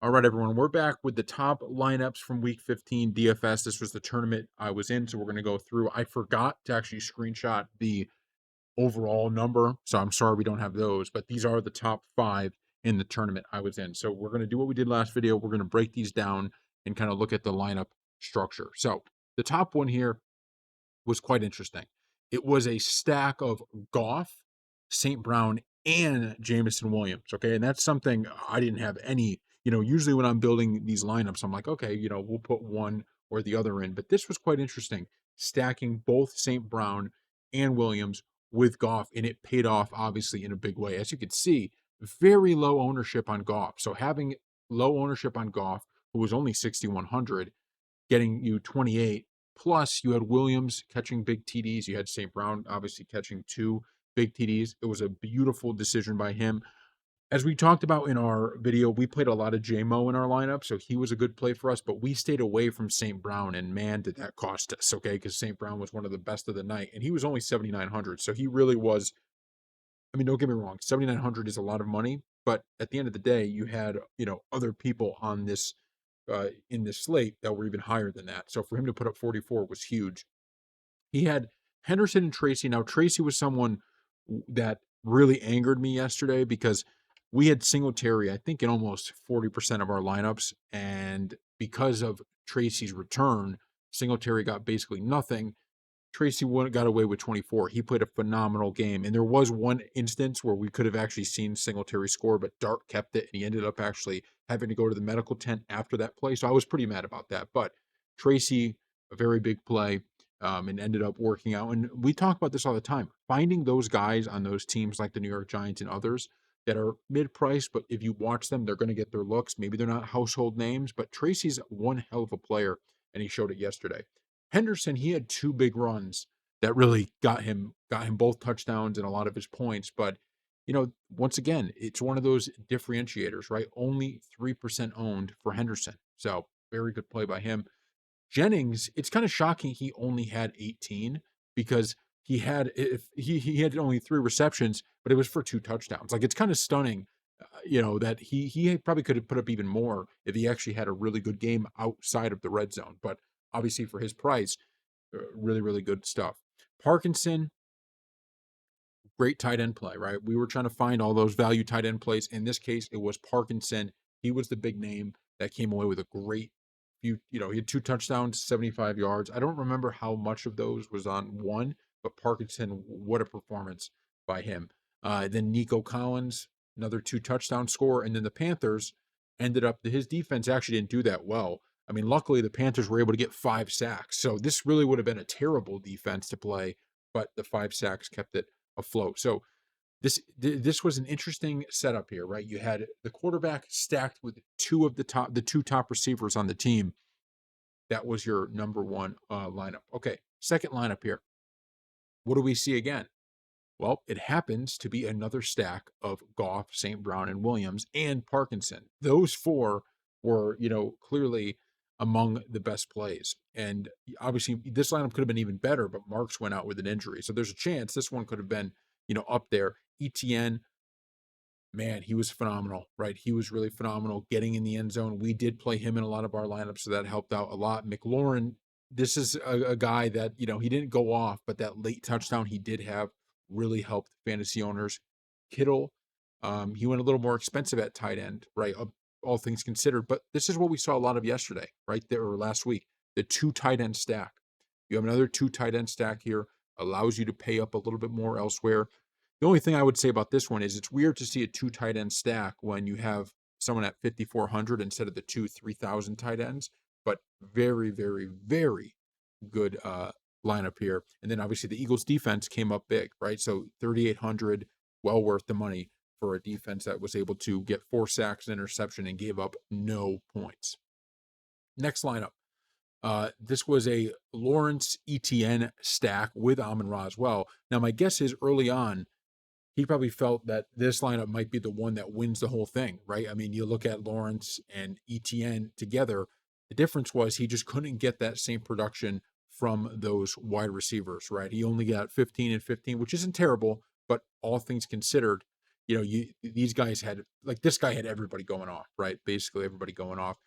All right, everyone, we're back with the top lineups from week 15 DFS. This was the tournament I was in, so we're going to go through. I forgot to actually screenshot the overall number, so I'm sorry we don't have those, but these are the top 5 in the tournament I was in. So we're going to do what we did last video. We're going to break these down and kind of look at the lineup structure. So the top one here was quite interesting. It was a stack of Goff, St. Brown, and Jameson Williams. Okay. And that's something I didn't have any, usually when I'm building these lineups, I'm like, okay, we'll put one or the other in. But this was quite interesting, stacking both St. Brown and Williams with Goff, and it paid off obviously in a big way. As you can see, very low ownership on Goff. So having low ownership on Goff, who was only 6,100, getting you 28. Plus, you had Williams catching big TDs. You had St. Brown obviously catching 2 big TDs. It was a beautiful decision by him. As we talked about in our video, we played a lot of JMO in our lineup, so he was a good play for us, but we stayed away from St. Brown, and man, did that cost us, okay? Because St. Brown was one of the best of the night, and he was only 7,900, so he really was. I mean, don't get me wrong, 7,900 is a lot of money, but at the end of the day, you had, other people on this in this slate that were even higher than that. So for him to put up 44 was huge. He had Henderson and Tracy. Now, Tracy was someone that really angered me yesterday because we had Singletary, I think, in almost 40% of our lineups. And because of Tracy's return, Singletary got basically nothing. Tracy got away with 24. He played a phenomenal game. And there was one instance where we could have actually seen Singletary score, but Dart kept it, and he ended up actually having to go to the medical tent after that play. So I was pretty mad about that. But Tracy, a very big play, and ended up working out. And we talk about this all the time. Finding those guys on those teams like the New York Giants and others that are mid-price, but if you watch them, they're going to get their looks. Maybe they're not household names, but Tracy's one hell of a player, and he showed it yesterday. Henderson, he had 2 big runs that really got him both touchdowns and a lot of his points. But, once again, it's one of those differentiators, right? Only 3% owned for Henderson. So very good play by him. Jennings, it's kind of shocking he only had 18 because he had only 3 receptions, but it was for 2 touchdowns. Like, it's kind of stunning, that he probably could have put up even more if he actually had a really good game outside of the red zone. But obviously for his price, really, really good stuff. Parkinson, great tight end play, right? We were trying to find all those value tight end plays. In this case, it was Parkinson. He was the big name that came away with a great few, he had 2 touchdowns, 75 yards. I don't remember how much of those was on one, but Parkinson, what a performance by him. Then Nico Collins, another 2 touchdown score. And then the Panthers ended up, his defense actually didn't do that well. I mean, luckily the Panthers were able to get 5 sacks. So this really would have been a terrible defense to play, but the 5 sacks kept it afloat. So this was an interesting setup here, right? You had the quarterback stacked with the 2 top receivers on the team. That was your number 1 lineup. Okay, second lineup here. What do we see again? Well, it happens to be another stack of Goff, St. Brown, and Williams, and Parkinson. Those 4 were, clearly among the best plays. And obviously, this lineup could have been even better, but Marks went out with an injury. So there's a chance this one could have been, up there. ETN, man, he was phenomenal, right? He was really phenomenal getting in the end zone. We did play him in a lot of our lineups, so that helped out a lot. McLaurin, this is a guy that, he didn't go off, but that late touchdown he did have really helped fantasy owners. Kittle, he went a little more expensive at tight end, right? All things considered, but this is what we saw a lot of yesterday, right there, or last week, the 2 tight end stack. You have another 2 tight end stack here, allows you to pay up a little bit more elsewhere. The only thing I would say about this one is it's weird to see a 2 tight end stack when you have someone at 5,400 instead of the 3,000 tight ends, but very, very, very good lineup here. And then obviously the Eagles defense came up big, right? So 3,800, well worth the money for a defense that was able to get 4 sacks and interception and gave up no points. Next lineup. This was a Lawrence ETN stack with Amon-Ra as well. Now, my guess is early on, he probably felt that this lineup might be the one that wins the whole thing, right? I mean, you look at Lawrence and ETN together, the difference was he just couldn't get that same production from those wide receivers, right? He only got 15 and 15, which isn't terrible, but all things considered, these guys had like this guy had everybody going off, right? Basically everybody going off.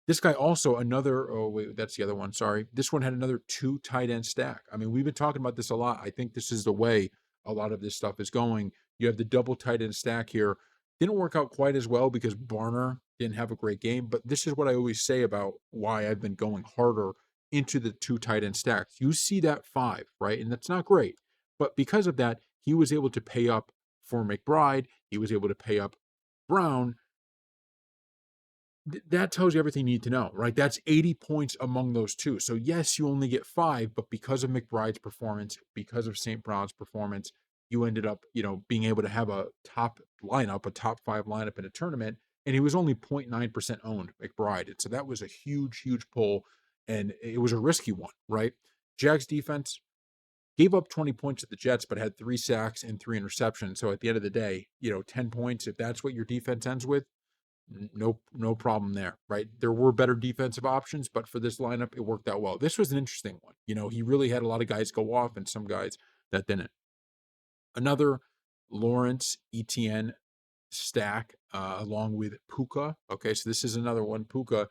This guy also another oh wait, that's the other one. Sorry. This one had another two tight end stack. I mean, we've been talking about this a lot. I think this is the way a lot of this stuff is going. You have the double tight end stack here. Didn't work out quite as well because Barner didn't have a great game, but this is what I always say about why I've been going harder into the two tight end stacks. You see that five, right? And that's not great. But because of that, he was able to pay up for McBride. He was able to pay up Brown. That tells you everything you need to know, right? That's 80 points among those two. So, yes, you only get five, but because of McBride's performance, because of St. Brown's performance, you ended up, being able to have a top lineup, a top five lineup in a tournament. And he was only 0.9% owned, McBride. And so that was a huge, huge pull. And it was a risky one, right? Jags defense gave up 20 points to the Jets, but had 3 sacks and 3 interceptions. So at the end of the day, 10 points, if that's what your defense ends with, no problem there, right? There were better defensive options, but for this lineup, it worked out well. This was an interesting one. He really had a lot of guys go off and some guys that didn't. Another Lawrence Etienne stack along with Puka. Okay, so this is another one. Puka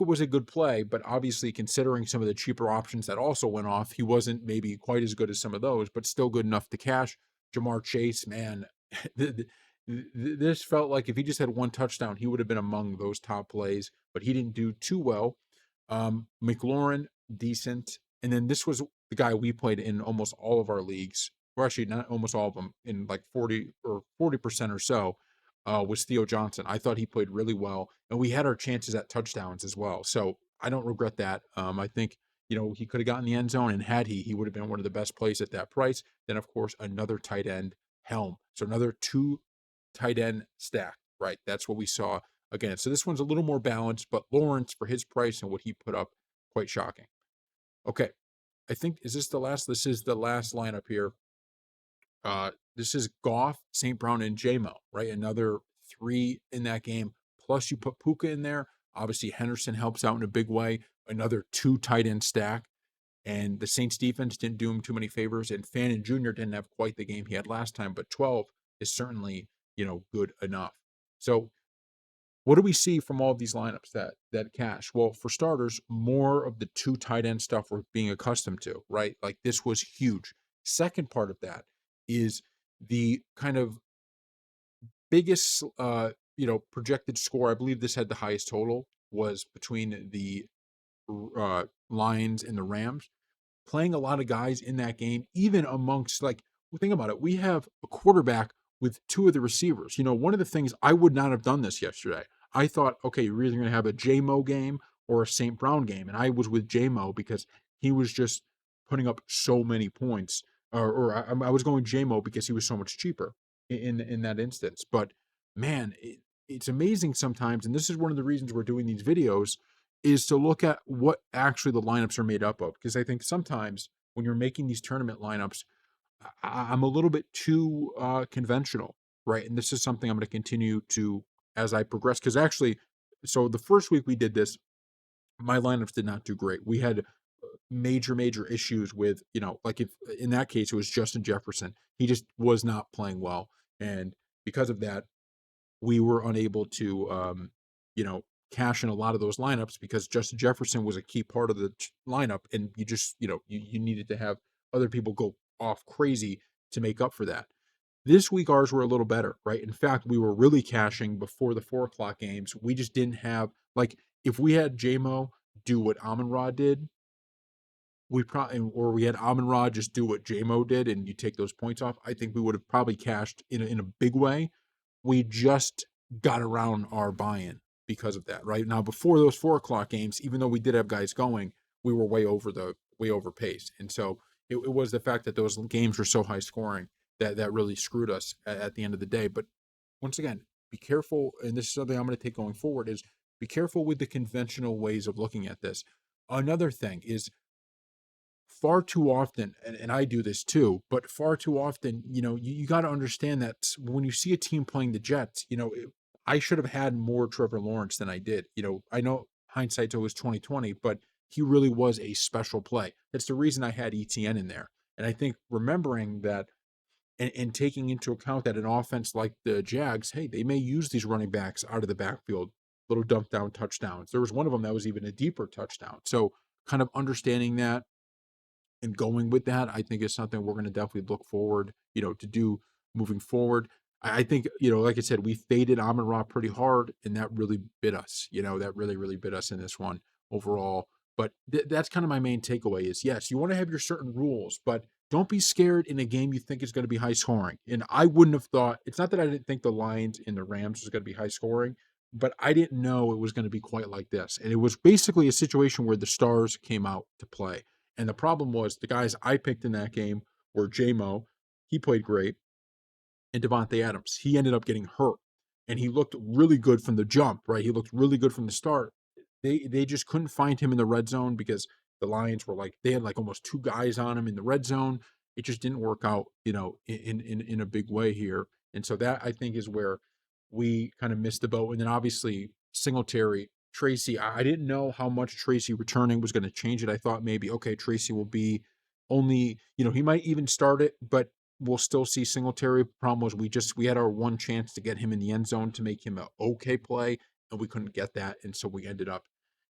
was a good play, but obviously considering some of the cheaper options that also went off, he wasn't maybe quite as good as some of those, but still good enough to cash. Jamar Chase, man, this felt like if he just had one touchdown, he would have been among those top plays, but he didn't do too well. McLaurin, decent. And then this was the guy we played in almost all of our leagues. Well, actually, not almost all of them, in like 40% or so, was Theo Johnson. I thought he played really well, and we had our chances at touchdowns as well. So I don't regret that. I think he could have gotten the end zone, and had he would have been one of the best plays at that price. Then of course another tight end Helm, so another two tight end stack. Right, that's what we saw again. So this one's a little more balanced, but Lawrence for his price and what he put up, quite shocking. Okay, I think is this the last? This is the last lineup here. This is Goff, St. Brown, and JMO, right? Another three in that game. Plus, you put Puka in there. Obviously, Henderson helps out in a big way. Another two tight end stack. And the Saints defense didn't do him too many favors. And Fannin Jr. didn't have quite the game he had last time, but 12 is certainly, good enough. So what do we see from all of these lineups that cash? Well, for starters, more of the two tight end stuff we're being accustomed to, right? Like this was huge. Second part of that is the kind of biggest projected score. I believe this had the highest total, was between the Lions and the Rams, playing a lot of guys in that game, even amongst like, well, think about it. We have a quarterback with two of the receivers. One of the things I would not have done this yesterday. I thought, okay, you're either going to have a JMO game or a St. Brown game. And I was with JMO because he was just putting up so many points. I was going JMO because he was so much cheaper in that instance. But man, it's amazing sometimes. And this is one of the reasons we're doing these videos, is to look at what actually the lineups are made up of. Because I think sometimes when you're making these tournament lineups, I'm a little bit too conventional, right? And this is something I'm going to continue to as I progress. Because actually, so the first week we did this, my lineups did not do great. We had major issues with, like if in that case it was Justin Jefferson, he just was not playing well, and because of that, we were unable to, cash in a lot of those lineups because Justin Jefferson was a key part of the lineup, and you just, you needed to have other people go off crazy to make up for that. This week, ours were a little better, right? In fact, we were really cashing before the 4 o'clock games. We just didn't have, like, if we had JMO do what Amon Ra did, we probably, or we had Amon Ra just do what JMO did and you take those points off, I think we would have probably cashed in a big way. We just got around our buy-in because of that, right? Now, before those 4 o'clock games, even though we did have guys going, we were way overpaced. And so it was the fact that those games were so high scoring that really screwed us at the end of the day. But once again, be careful, and this is something I'm going to take going forward, is be careful with the conventional ways of looking at this. Another thing is, far too often, and I do this too, but far too often, you got to understand that when you see a team playing the Jets, I should have had more Trevor Lawrence than I did. I know hindsight's always 2020, but he really was a special play. That's the reason I had ETN in there. And I think remembering that and taking into account that an offense like the Jags, hey, they may use these running backs out of the backfield, little dump down touchdowns. There was one of them that was even a deeper touchdown. So kind of understanding that and going with that, I think is something we're going to definitely look forward, to do moving forward. I think, like I said, we faded Amon Ra pretty hard, and that really bit us. That really, really bit us in this one overall. But that's kind of my main takeaway is yes, you want to have your certain rules, but don't be scared in a game you think is going to be high scoring. And I wouldn't have thought, it's not that I didn't think the Lions and the Rams was going to be high scoring, but I didn't know it was going to be quite like this. And it was basically a situation where the stars came out to play. And the problem was the guys I picked in that game were JMO. He played great. And Devontae Adams. He ended up getting hurt. And he looked really good from the jump, right? He looked really good from the start. They just couldn't find him in the red zone because the Lions were they had almost two guys on him in the red zone. It just didn't work out, in a big way here. And so that I think is where we kind of missed the boat. And then obviously Singletary, Tracy, I didn't know how much Tracy returning was going to change it. I thought maybe, okay, Tracy will be only, he might even start it, but we'll still see Singletary. Problem was we had our one chance to get him in the end zone to make him a okay play, and we couldn't get that, and so we ended up,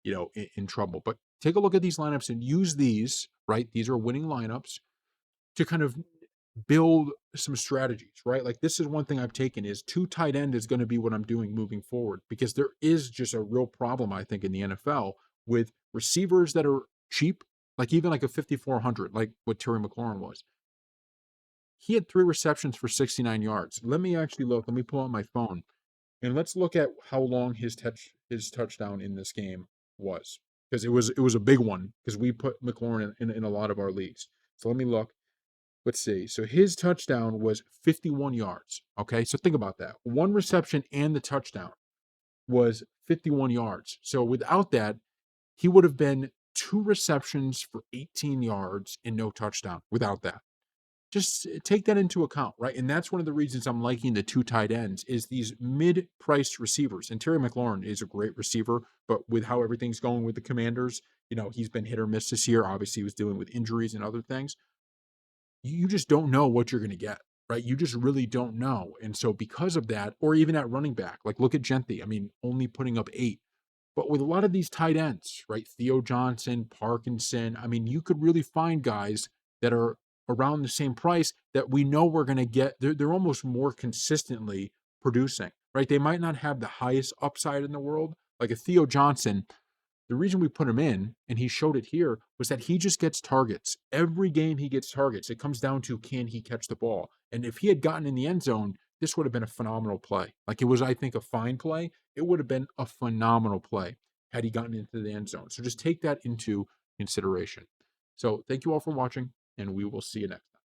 in trouble. But take a look at these lineups and use these, right? These are winning lineups to kind of build some strategies, right? Like this is one thing I've taken is 2 tight end is going to be what I'm doing moving forward because there is just a real problem I think in the NFL with receivers that are cheap, even like a 5400, like what Terry McLaurin was. He had 3 receptions for 69 yards. Let me actually look. Let me pull out my phone and let's look at how long his touchdown in this game was because it was a big one because we put McLaurin in a lot of our leagues. So let me look. Let's see. So his touchdown was 51 yards. Okay. So think about that. One reception and the touchdown was 51 yards. So without that, he would have been 2 receptions for 18 yards and no touchdown without that. Just take that into account, right? And that's one of the reasons I'm liking the 2 tight ends is these mid-priced receivers. And Terry McLaurin is a great receiver, but with how everything's going with the Commanders, he's been hit or miss this year. Obviously, he was dealing with injuries and other things. You just don't know what you're going to get, right? You just really don't know. And so because of that, or even at running back, look at Genthy. I mean, only putting up 8. But with a lot of these tight ends, right? Theo Johnson, Parkinson, I mean, you could really find guys that are around the same price that we know we're going to get. They're almost more consistently producing, right? They might not have the highest upside in the world. Like a Theo Johnson, the reason we put him in, and he showed it here, was that he just gets targets. Every game he gets targets. It comes down to can he catch the ball? And if he had gotten in the end zone, this would have been a phenomenal play. It was, I think, a fine play. It would have been a phenomenal play had he gotten into the end zone. So just take that into consideration. So thank you all for watching, and we will see you next.